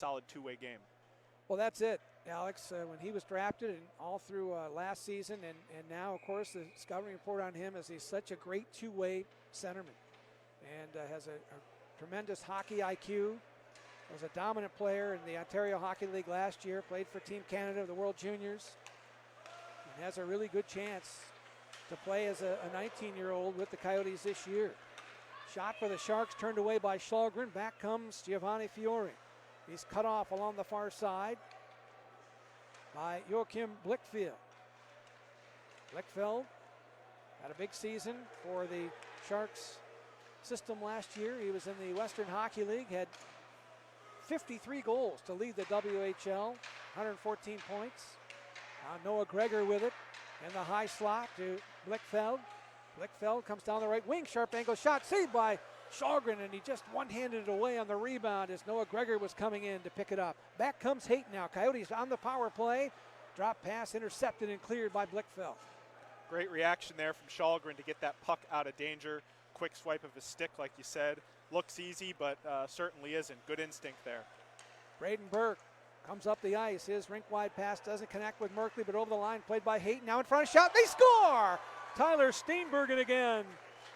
solid two-way game. Well, that's it, Alex. When he was drafted and all through last season, and now, of course, the scouting report on him is he's such a great two-way centerman and has a tremendous hockey IQ. Was a dominant player in the Ontario Hockey League last year, played for Team Canada, the World Juniors, and has a really good chance to play as a 19-year-old with the Coyotes this year. Shot for the Sharks turned away by Kallgren. Back comes Giovanni Fiore. He's cut off along the far side by Joachim Blichfeld. Blichfeld had a big season for the Sharks system last year. He was in the Western Hockey League, had 53 goals to lead the WHL, 114 points. Noah Gregor with it in the high slot to Blichfeld. Blichfeld comes down the right wing, sharp angle shot, saved by Kallgren, and he just one-handed it away on the rebound as Noah Gregor was coming in to pick it up. Back comes Hayton now. Coyotes on the power play. Drop pass intercepted and cleared by Blichfeld. Great reaction there from Kallgren to get that puck out of danger. Quick swipe of his stick, like you said. Looks easy, but certainly isn't. Good instinct there. Braden Burke comes up the ice. His rink-wide pass doesn't connect with Merkley, but over the line, played by Hayton. Now in front of shot, they score! Tyler Steenbergen again.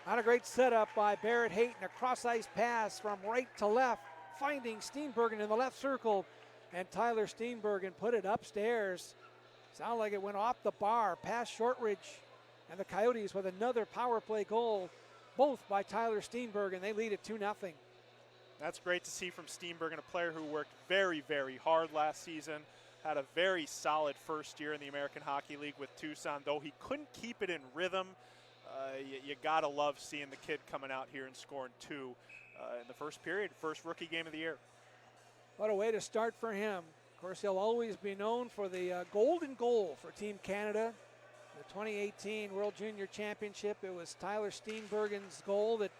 On a great setup by Barrett Hayton. A cross-ice pass from right to left, finding Steenbergen in the left circle. And Tyler Steenbergen put it upstairs. Sounded like it went off the bar, past Shortridge. And the Coyotes with another power play goal, both by Tyler Steenbergen. They lead at 2-0. That's great to see from Steenbergen, a player who worked very, very hard last season. Had a very solid first year in the American Hockey League with Tucson, though he couldn't keep it in rhythm. You got to love seeing the kid coming out here and scoring two in the first period, first rookie game of the year. What a way to start for him. Of course, he'll always be known for the golden goal for Team Canada. The 2018 World Junior Championship, it was Tyler Steenbergen's goal that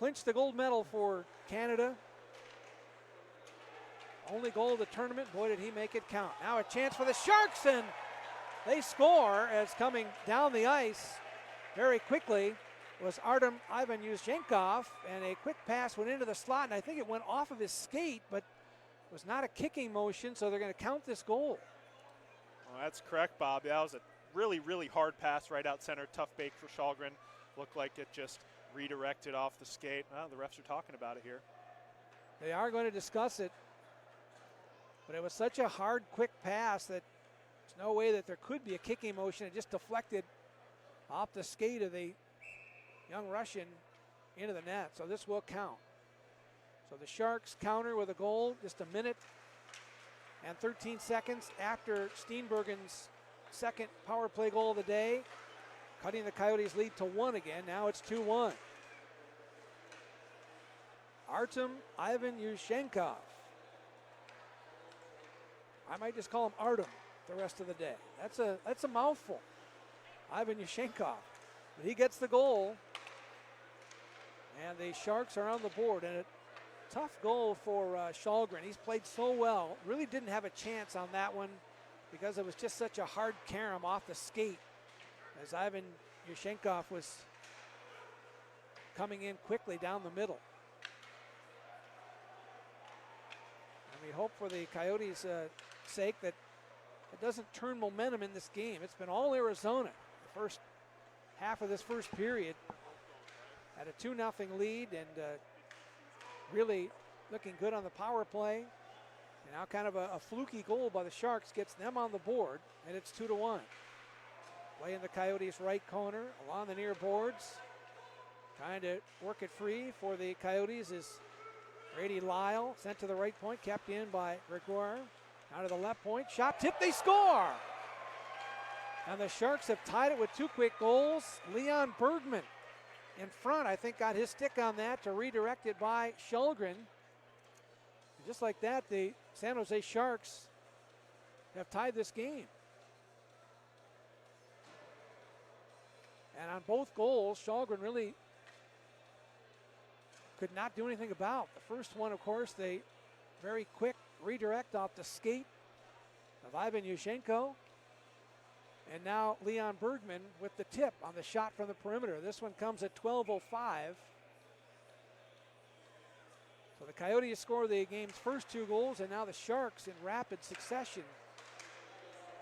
clinched the gold medal for Canada. Only goal of the tournament. Boy, did he make it count. Now a chance for the Sharks, and they score as coming down the ice very quickly was Artem Ivan Yushchenkov, and a quick pass went into the slot, and I think it went off of his skate, but it was not a kicking motion, so they're going to count this goal. Well, that's correct, Bob. That was a really, really hard pass right out center. Tough bake for Kallgren. Looked like it just redirected off the skate. Well, the refs are talking about it here. They are going to discuss it, but it was such a hard, quick pass that there's no way that there could be a kicking motion. It just deflected off the skate of the young Russian into the net, so this will count. So the Sharks counter with a goal just a minute and 13 seconds after Steenbergen's second power play goal of the day, cutting the Coyotes' lead to 1 again. Now it's 2-1. Artem Ivan Yushchenkov. I might just call him Artem the rest of the day. That's a mouthful. Ivan Yushchenkov. But he gets the goal, and the Sharks are on the board. And a tough goal for Kallgren. He's played so well. Really didn't have a chance on that one because it was just such a hard carom off the skate as Ivan Yushchenkov was coming in quickly down the middle. And we hope for the Coyotes' sake that it doesn't turn momentum in this game. It's been all Arizona. The first half of this first period had a 2-0 lead and really looking good on the power play. And now kind of a fluky goal by the Sharks gets them on the board, and it's 2-1. Play in the Coyotes' right corner along the near boards. Trying to work it free for the Coyotes is Brady Lyle, sent to the right point, kept in by Gregoire. Out of the left point, shot tip, they score! And the Sharks have tied it with 2 quick goals. Leon Bergman in front, I think got his stick on that to redirect it by Kallgren. And just like that, the San Jose Sharks have tied this game. And on both goals, Kallgren really could not do anything about. The first one, of course, they very quick redirect off the skate of Ivan Yushchenko. And now Leon Bergman with the tip on the shot from the perimeter. This one comes at 12:05. So the Coyotes score the game's first 2 goals, and now the Sharks in rapid succession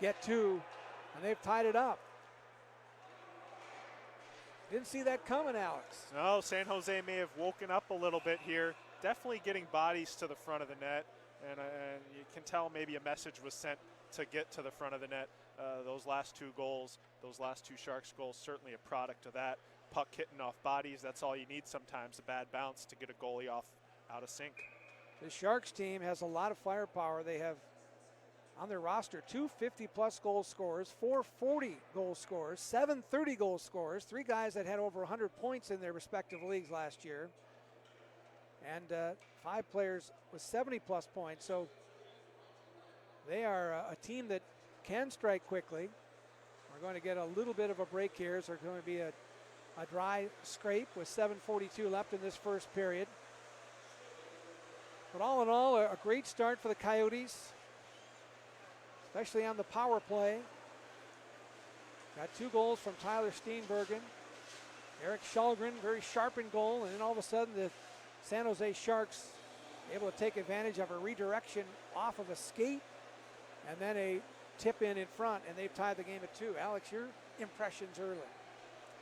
get 2, and they've tied it up. Didn't see that coming, Alex. No, San Jose may have woken up a little bit here. Definitely getting bodies to the front of the net, and you can tell maybe a message was sent to get to the front of the net. Those last 2 goals, those last 2 Sharks goals, certainly a product of that. Puck hitting off bodies, that's all you need sometimes, a bad bounce to get a goalie off out of sync. The Sharks team has a lot of firepower. They have on their roster 2 50-plus goal scorers, 4 40 goal scorers, 7 30 goal scorers, 3 guys that had over 100 points in their respective leagues last year, and 5 players with 70-plus points. So they are a team that can strike quickly. We're going to get a little bit of a break here. So there's going to be a dry scrape with 7:42 left in this first period. But all in all, a great start for the Coyotes, especially on the power play. Got 2 goals from Tyler Steenbergen. Eric Kallgren, very sharp in goal, and then all of a sudden the San Jose Sharks able to take advantage of a redirection off of a skate and then a tip in front, and they've tied the game at 2. Alex, your impressions early?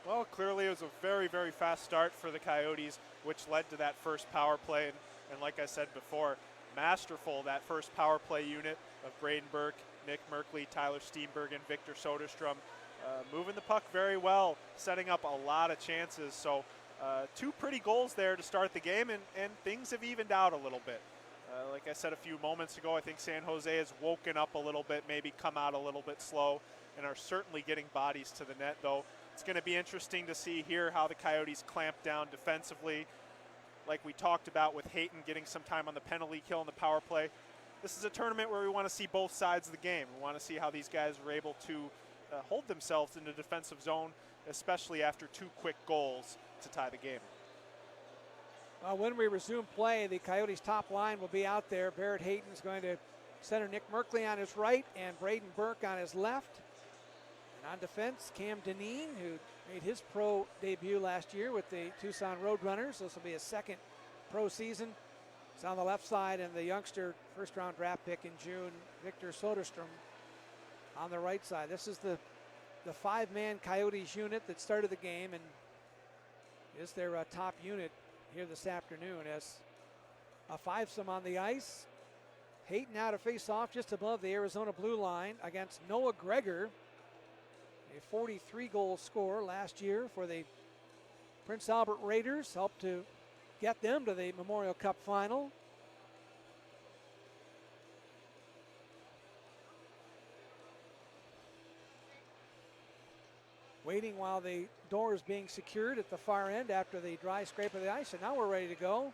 Well, clearly it was a very, very fast start for the Coyotes, which led to that first power play. And like I said before, masterful, that first power play unit of Braden Burke, Nick Merkley, Tyler Steenbergen, Victor Soderstrom, moving the puck very well, setting up a lot of chances. So 2 pretty goals there to start the game, and things have evened out a little bit. Like I said a few moments ago, I think San Jose has woken up a little bit, maybe come out a little bit slow, and are certainly getting bodies to the net, though. It's going to be interesting to see here how the Coyotes clamp down defensively. Like we talked about with Hayton getting some time on the penalty kill in the power play. This is a tournament where we want to see both sides of the game. We want to see how these guys are able to hold themselves in the defensive zone, especially after 2 quick goals to tie the game. When we resume play, the Coyotes' top line will be out there. Barrett Hayton is going to center Nick Merkley on his right and Braden Burke on his left. And on defense, Cam Dineen, who made his pro debut last year with the Tucson Roadrunners. This will be his second pro season. It's on the left side, and the youngster first-round draft pick in June, Victor Soderstrom, on the right side. This is the 5-man Coyotes unit that started the game and is their top unit here this afternoon as a 5-some on the ice. Hayton out of face-off just above the Arizona blue line against Noah Gregor, a 43-goal scorer last year for the Prince Albert Raiders, helped to get them to the Memorial Cup final. Waiting while the door is being secured at the far end after the dry scrape of the ice, and now we're ready to go.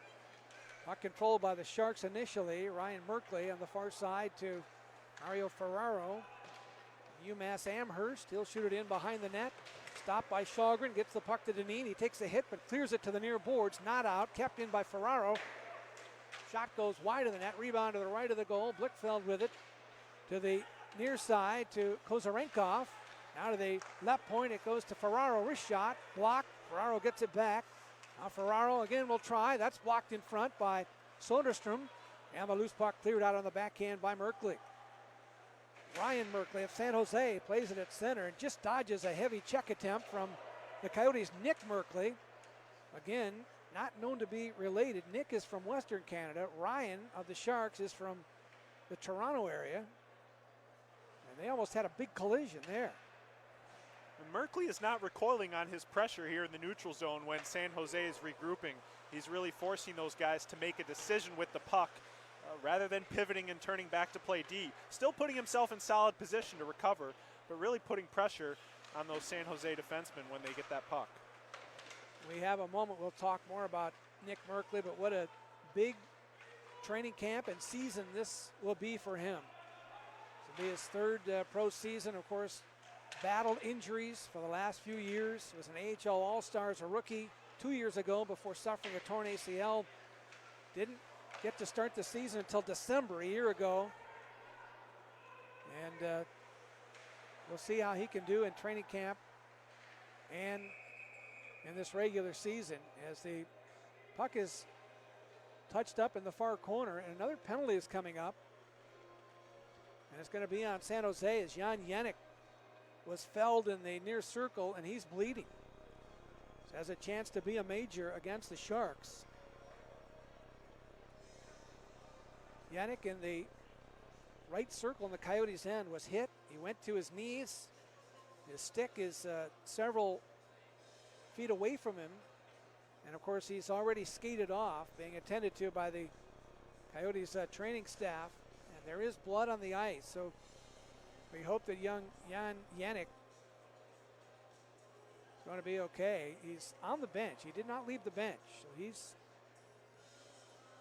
Puck controlled by the Sharks initially. Ryan Merkley on the far side to Mario Ferraro. UMass Amherst, he'll shoot it in behind the net. Stopped by Kallgren, gets the puck to Dineen. He takes a hit but clears it to the near boards. Not out, kept in by Ferraro. Shot goes wide of the net, rebound to the right of the goal. Blichfeld with it to the near side to Kozarenkov. Now to the left point, it goes to Ferraro. Wrist shot, blocked. Ferraro gets it back. Now Ferraro again will try. That's blocked in front by Soderstrom. And the loose puck cleared out on the backhand by Merkley. Ryan Merkley of San Jose plays it at center and just dodges a heavy check attempt from the Coyotes' Nick Merkley. Again, not known to be related. Nick is from Western Canada. Ryan of the Sharks is from the Toronto area. And they almost had a big collision there. And Merkley is not recoiling on his pressure here in the neutral zone when San Jose is regrouping. He's really forcing those guys to make a decision with the puck rather than pivoting and turning back to play D. Still putting himself in solid position to recover, but really putting pressure on those San Jose defensemen when they get that puck. We have a moment, we'll talk more about Nick Merkley, but what a big training camp and season this will be for him. This will be his third pro season, of course. Battled injuries for the last few years. Was an AHL All-Star as a rookie 2 years ago before suffering a torn ACL. Didn't get to start the season until December a year ago. And we'll see how he can do in training camp and in this regular season as the puck is touched up in the far corner, and another penalty is coming up. And it's going to be on San Jose as Jenik was felled in the near circle, and he's bleeding. So has a chance to be a major against the Sharks. Jenik in the right circle in the Coyotes' end was hit. He went to his knees. His stick is several feet away from him. And of course, he's already skated off, being attended to by the Coyotes training staff. And there is blood on the ice, so we hope that young Jenik is going to be okay. He's on the bench. He did not leave the bench, so he's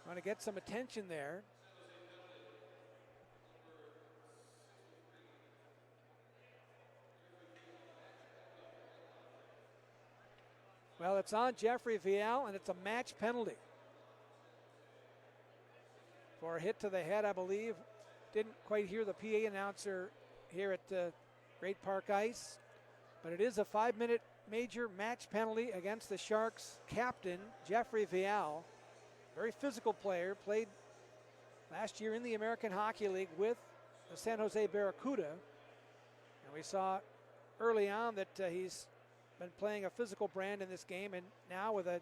going to get some attention there. Well, it's on Jeffrey Vial, and it's a match penalty for a hit to the head, I believe. Didn't quite hear the PA announcer here at Great Park Ice, but it is a 5-minute major match penalty against the Sharks captain, Jeffrey Vial. Very physical player, played last year in the American Hockey League with the San Jose Barracuda. And we saw early on that he's been playing a physical brand in this game, and now with a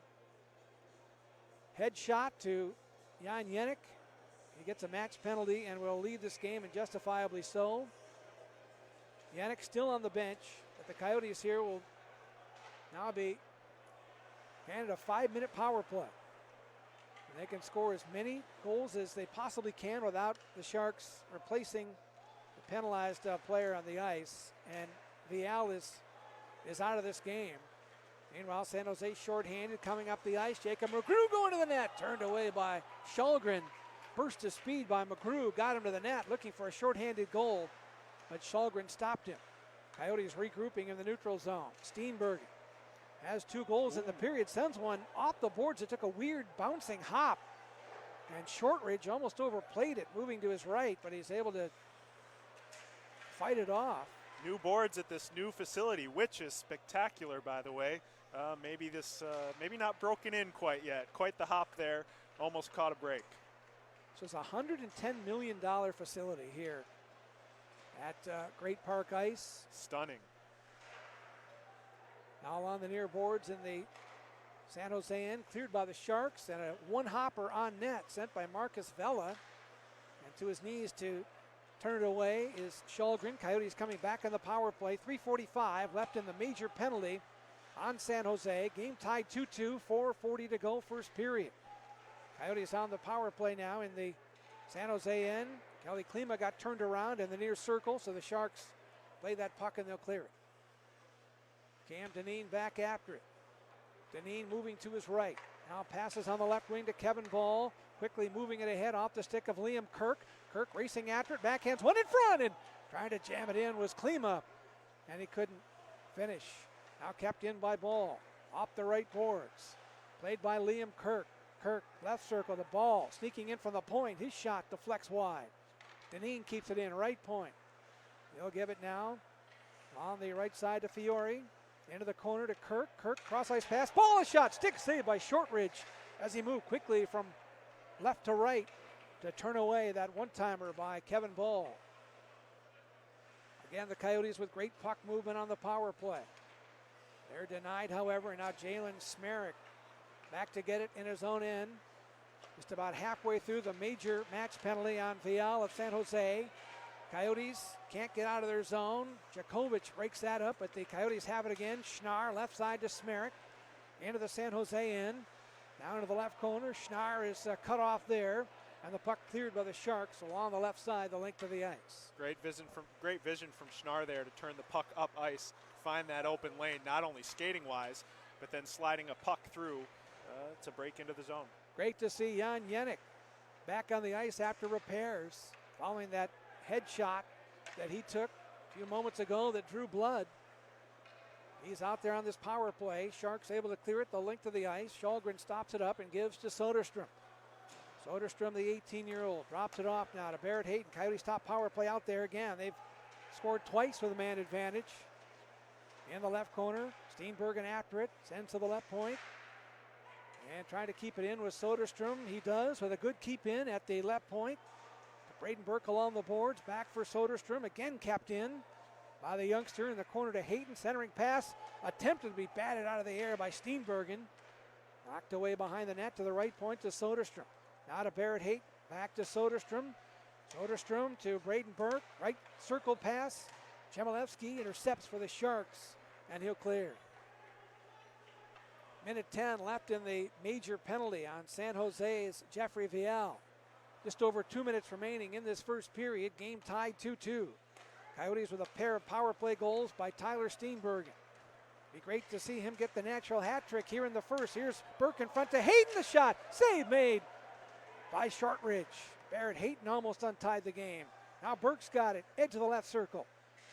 headshot to Jenik, he gets a match penalty and will leave this game, and justifiably so. Jenik still on the bench, but the Coyotes here will now be handed a 5-minute power play. And they can score as many goals as they possibly can without the Sharks replacing the penalized player on the ice, and Vial is out of this game. Meanwhile, San Jose shorthanded coming up the ice. Jacob McGrew going to the net. Turned away by Kallgren. Burst to speed by McGrew. Got him to the net looking for a shorthanded goal, but Kallgren stopped him. Coyotes regrouping in the neutral zone. Steenbergen has 2 goals in the period. Sends one off the boards. It took a weird bouncing hop. And Shortridge almost overplayed it, moving to his right, but he's able to fight it off. New boards at this new facility, which is spectacular, by the way. Maybe not broken in quite yet. Quite the hop there. Almost caught a break. So it's a $110 million facility here at Great Park Ice. Stunning. Now on the near boards in the San Jose end, cleared by the Sharks, and a one-hopper on net sent by Marcus Vela. And to his knees to turn it away is Kallgren. Coyotes coming back on the power play. 3:45 left in the major penalty on San Jose. Game tied 2-2, 4:40 to go, first period. Coyotes on the power play now in the San Jose end. Kelly Klima got turned around in the near circle, so the Sharks play that puck and they'll clear it. Cam Dineen back after it. Dineen moving to his right. Now passes on the left wing to Kevin Bahl. Quickly moving it ahead off the stick of Liam Kirk. Kirk racing after it, backhands one in front, and trying to jam it in was Klima, and he couldn't finish. Now kept in by Bahl, off the right boards. Played by Liam Kirk. Kirk left circle, the ball sneaking in from the point. His shot deflects wide. Dineen keeps it in, right point. He'll give it now on the right side to Fiore. Into the corner to Kirk. Kirk cross ice pass, ball a shot, stick saved by Shortridge as he moved quickly from left to right to turn away that one-timer by Kevin Bahl. Again, the Coyotes with great puck movement on the power play. They're denied, however, and now Jalen Smereck back to get it in his own end. Just about halfway through the major match penalty on Vial of San Jose. Coyotes can't get out of their zone. Jakovic breaks that up, but the Coyotes have it again. Schnarr left side to Smereck. Into the San Jose end. Down to the left corner. Schnarr is cut off there. And the puck cleared by the Sharks along the left side, the length of the ice. Great vision from Schnarr there to turn the puck up ice, find that open lane, not only skating-wise, but then sliding a puck through to break into the zone. Great to see Jenik back on the ice after repairs, following that headshot that he took a few moments ago that drew blood. He's out there on this power play. Sharks able to clear it the length of the ice. Kallgren stops it up and gives to Soderstrom. Soderstrom, the 18-year-old, drops it off now to Barrett Hayton. Coyotes top power play out there again. They've scored twice with a man advantage. In the left corner, Steenbergen after it, sends to the left point. And trying to keep it in with Soderstrom. He does with a good keep in at the left point. Braden Burke along the boards. Back for Soderstrom. Again kept in by the youngster in the corner to Hayton. Centering pass attempted to be batted out of the air by Steenbergen. Knocked away behind the net to the right point to Soderstrom. Now to Barrett Hayton. Back to Soderstrom. Soderstrom to Braden Burke. Right circle pass. Chmelevski intercepts for the Sharks. And he'll clear. Minute 10 left in the major penalty on San Jose's Jeffrey Vial. Just over 2 minutes remaining in this first period. Game tied 2-2. Coyotes with a pair of power play goals by Tyler Steenbergen. Be great to see him get the natural hat trick here in the first. Here's Burke in front to Hayton. The shot. Save made by Shortridge. Barrett Hayton almost untied the game. Now Burke's got it. Edge of the left circle.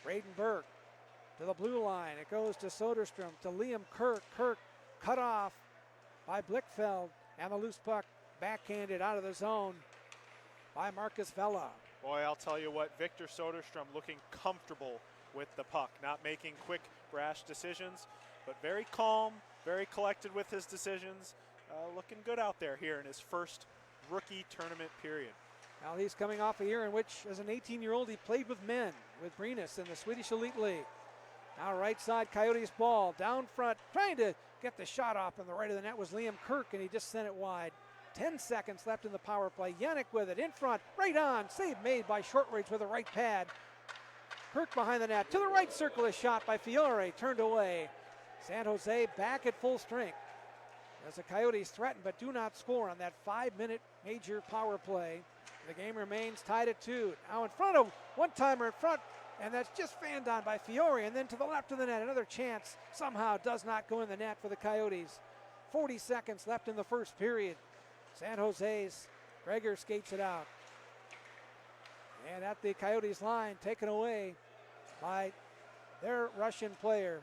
Braden Burke to the blue line. It goes to Soderstrom to Liam Kirk. Kirk cut off by Blickfeld, and the loose puck backhanded out of the zone by Marcus Vela. Boy, I'll tell you what, Victor Soderstrom looking comfortable with the puck, not making quick, brash decisions, but very calm, very collected with his decisions, looking good out there here in his first rookie tournament period. Now he's coming off a year in which, as an 18-year-old, he played with men, with Brynäs in the Swedish Elite League. Now right side, Coyotes ball, down front, trying to get the shot off on the right of the net was Liam Kirk, and he just sent it wide. 10 seconds left in the power play. Jenik with it in front, right on. Save made by Shortridge with a right pad. Kirk behind the net. To the right circle, a shot by Fiore, turned away. San Jose back at full strength as the Coyotes threaten but do not score on that 5-minute major power play. The game remains tied at 2. Now in front of one-timer in front, and that's just fanned on by Fiore, and then to the left of the net, another chance somehow does not go in the net for the Coyotes. 40 seconds left in the first period. San Jose's Gregor skates it out. And at the Coyotes line, taken away by their Russian player,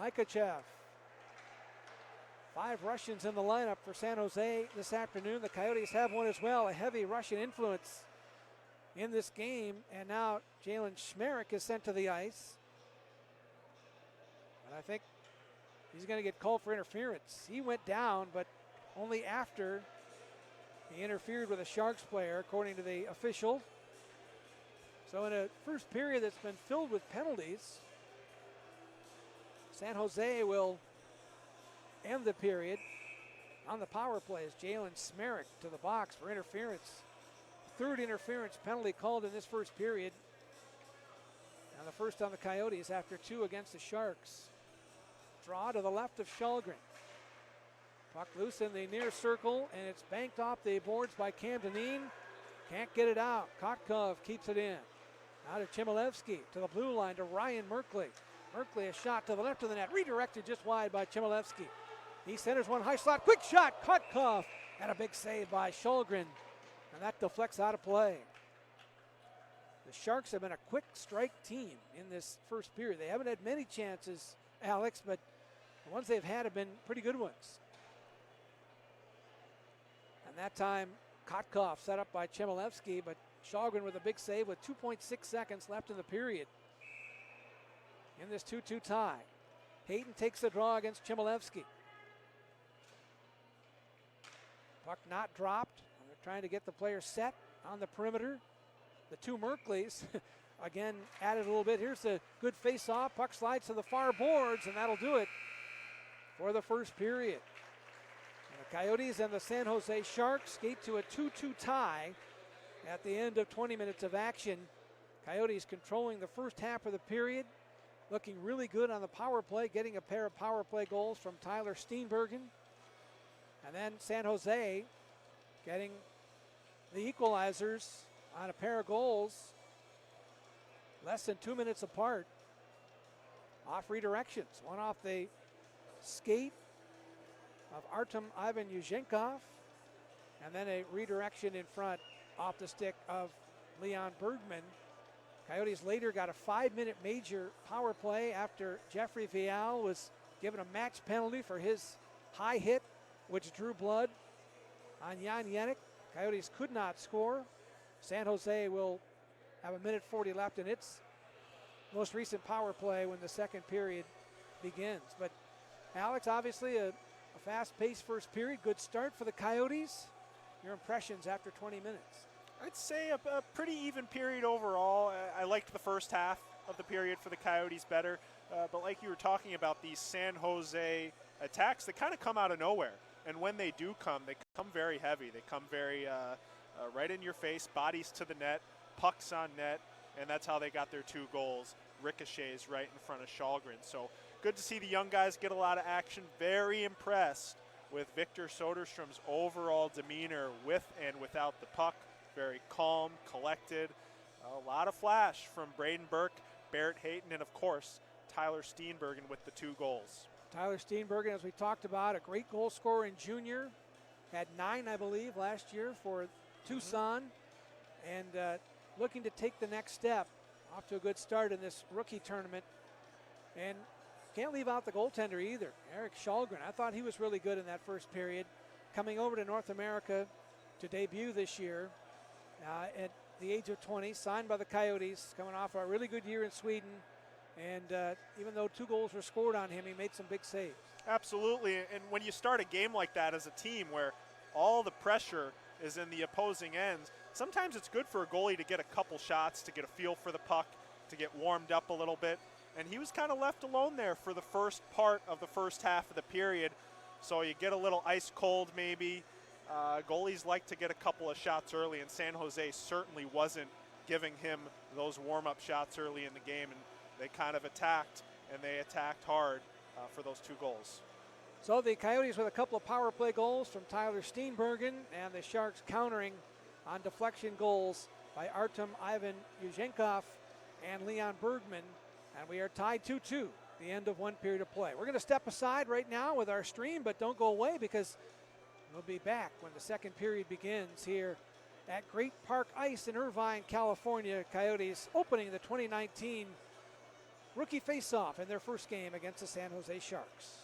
Likhachyov. 5 Russians in the lineup for San Jose this afternoon. The Coyotes have one as well, a heavy Russian influence in this game, and now Jalen Smereck is sent to the ice. And I think he's going to get called for interference. He went down, but only after he interfered with a Sharks player, according to the official. So in a first period that's been filled with penalties, San Jose will end the period on the power plays. Jalen Smereck to the box for interference. Third interference penalty called in this first period. And the first on the Coyotes after 2 against the Sharks. Draw to the left of Kallgren. Puck loose in the near circle, and it's banked off the boards by Cam Dineen. Can't get it out. Kotkov keeps it in. Now to Chmelevski, to the blue line to Ryan Merkley. Merkley, a shot to the left of the net, redirected just wide by Chmelevski. He centers one high slot, quick shot, Kotkov, and a big save by Kallgren. And that deflects out of play. The Sharks have been a quick strike team in this first period. They haven't had many chances, Alex, but the ones they've had have been pretty good ones. And that time, Kotkov set up by Chmelevski, but Kallgren with a big save with 2.6 seconds left in the period. In this 2-2 tie, Hayton takes the draw against Chmelevski. Puck not dropped. They're trying to get the player set on the perimeter. The 2 Merkleys, again, added a little bit. Here's a good face-off. Puck slides to the far boards, and that'll do it for the first period. And the Coyotes and the San Jose Sharks skate to a 2-2 tie at the end of 20 minutes of action. Coyotes controlling the first half of the period, looking really good on the power play, getting a pair of power play goals from Tyler Steenbergen. And then San Jose getting the equalizers on a pair of goals less than 2 minutes apart off redirections. One off the skate of Artem Ivan Yuzhenkov, and then a redirection in front off the stick of Leon Bergman. Coyotes later got a 5-minute major power play after Jeffrey Vial was given a match penalty for his high hit, which drew blood on Jan Jenik. Coyotes could not score. San Jose will have 1:40 left in its most recent power play when the second period begins. But Alex, obviously a fast-paced first period. Good start for the Coyotes. Your impressions after 20 minutes? I'd say a pretty even period overall. I liked the first half of the period for the Coyotes better. But like you were talking about, these San Jose attacks, they kind of come out of nowhere. And when they do come, they come very heavy. They come very right in your face, bodies to the net, pucks on net, and that's how they got their 2 goals. Ricochets right in front of Kallgren. So good to see the young guys get a lot of action. Very impressed with Victor Soderstrom's overall demeanor with and without the puck. Very calm, collected. A lot of flash from Braden Burke, Barrett Hayton, and of course, Tyler Steenbergen with the 2 goals. Tyler Steenbergen, as we talked about, a great goal scorer in junior. Had 9, I believe, last year for Tucson. And looking to take the next step. Off to a good start in this rookie tournament. And can't leave out the goaltender either, Erik Kallgren. I thought he was really good in that first period. Coming over to North America to debut this year at the age of 20, signed by the Coyotes, coming off a really good year in Sweden. And even though 2 goals were scored on him, he made some big saves. Absolutely, and when you start a game like that as a team where all the pressure is in the opposing ends, sometimes it's good for a goalie to get a couple shots, to get a feel for the puck, to get warmed up a little bit. And he was kind of left alone there for the first part of the first half of the period. So you get a little ice cold maybe. Goalies like to get a couple of shots early, and San Jose certainly wasn't giving him those warm-up shots early in the game. And they kind of attacked, and they attacked hard for those 2 goals. So the Coyotes with a couple of power play goals from Tyler Steenbergen, and the Sharks countering on deflection goals by Artem Ivan Yuzenkov and Leon Bergman. And we are tied 2-2, the end of 1 period of play. We're going to step aside right now with our stream, but don't go away because we'll be back when the second period begins here at Great Park Ice in Irvine, California. Coyotes opening the 2019 rookie face-off in their first game against the San Jose Sharks.